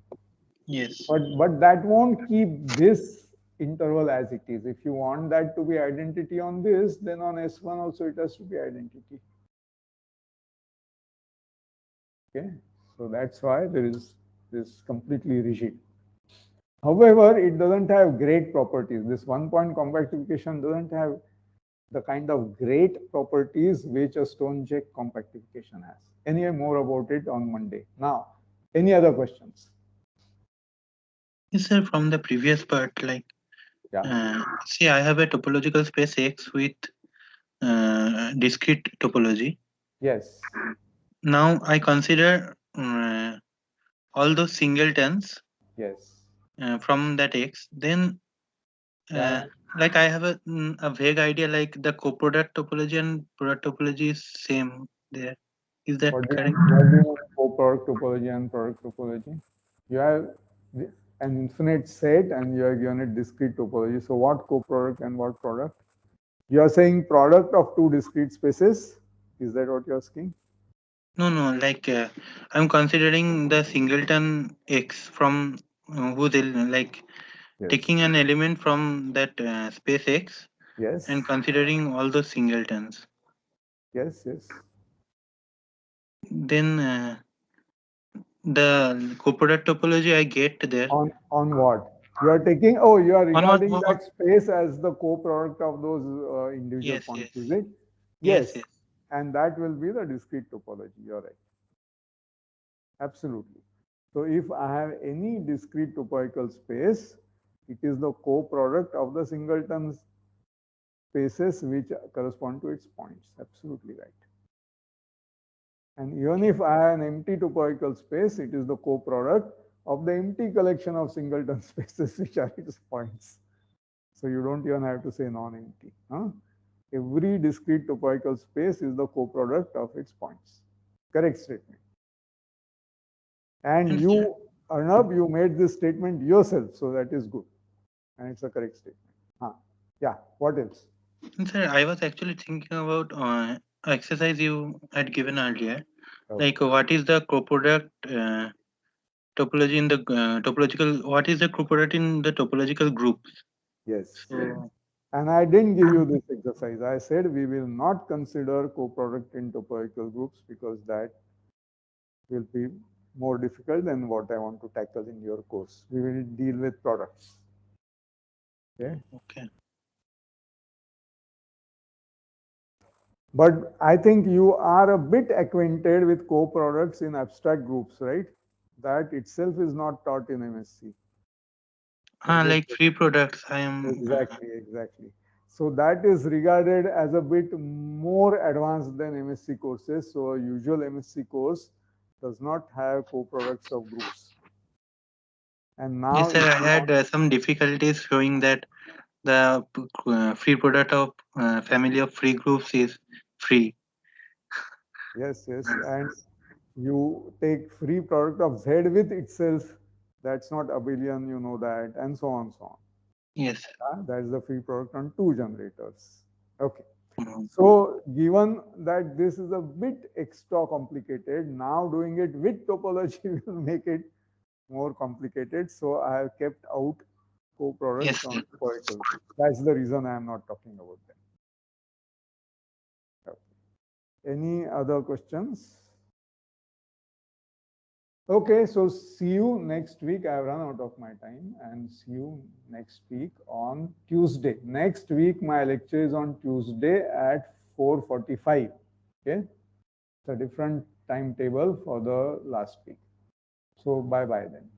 Yes. But that won't keep this interval as it is. If you want that to be identity on this, then on S1 also it has to be identity. Okay, so that's why there is this completely rigid. However, it doesn't have great properties. This one-point compactification doesn't have the kind of great properties which a Stone-Jek compactification has. Anyway, more about it on Monday. Now, any other questions? Yes, sir. From the previous part, like, see, I have a topological space X with discrete topology. Yes. Now I consider all those singletons. Yes. From that X, then like I have a vague idea, like the coproduct topology and product topology is same there. Is that correct? What do you mean co-product topology and product topology? You have an infinite set and you are given a discrete topology. So what co-product and what product? You are saying product of two discrete spaces? Is that what you are asking? No, like I'm considering the singleton X from who they like taking an element from that space X. Yes. And considering all those singletons. Yes. Then the coproduct topology I get there. On what? You are taking, you are regarding that space as the co-product of those individual points, is it? Yes. And that will be the discrete topology. You're right. Absolutely. So if I have any discrete topological space, it is the co-product of the singleton spaces which correspond to its points. Absolutely right. And even if I have an empty topological space, it is the co-product of the empty collection of singleton spaces which are its points. So you don't even have to say non-empty. Every discrete topological space is the co-product of its points. Correct statement. And you, Arnab, you made this statement yourself, so that is good. And it's a correct statement. Yeah, what else? Sir, I was actually thinking about exercise you had given earlier. Okay. Like what is the coproduct topology in the topological, what is the coproduct in the topological groups? Yes. So, and I didn't give you this exercise. I said we will not consider coproduct in topological groups because that will be more difficult than what I want to tackle in your course. We will deal with products. Okay. But I think you are a bit acquainted with co-products in abstract groups, right? That itself is not taught in MSc. Like free products, I am. Exactly. So that is regarded as a bit more advanced than MSc courses. So a usual MSc course does not have co-products of groups. And now, yes, sir, I had some difficulties showing that the free product of family of free groups is free. Yes, and you take free product of Z with itself, that's not abelian, you know that, and so on. Yes. That is the free product on two generators. Okay. So given that this is a bit extra complicated, now doing it with topology will make it more complicated. So I have kept out co-products on particle. That's the reason I am not talking about them. Okay. Any other questions? Okay, so see you next week. I have run out of my time, and see you next week on Tuesday. Next week, my lecture is on Tuesday at 4:45. Okay, it's a different timetable for the last week. So bye-bye then.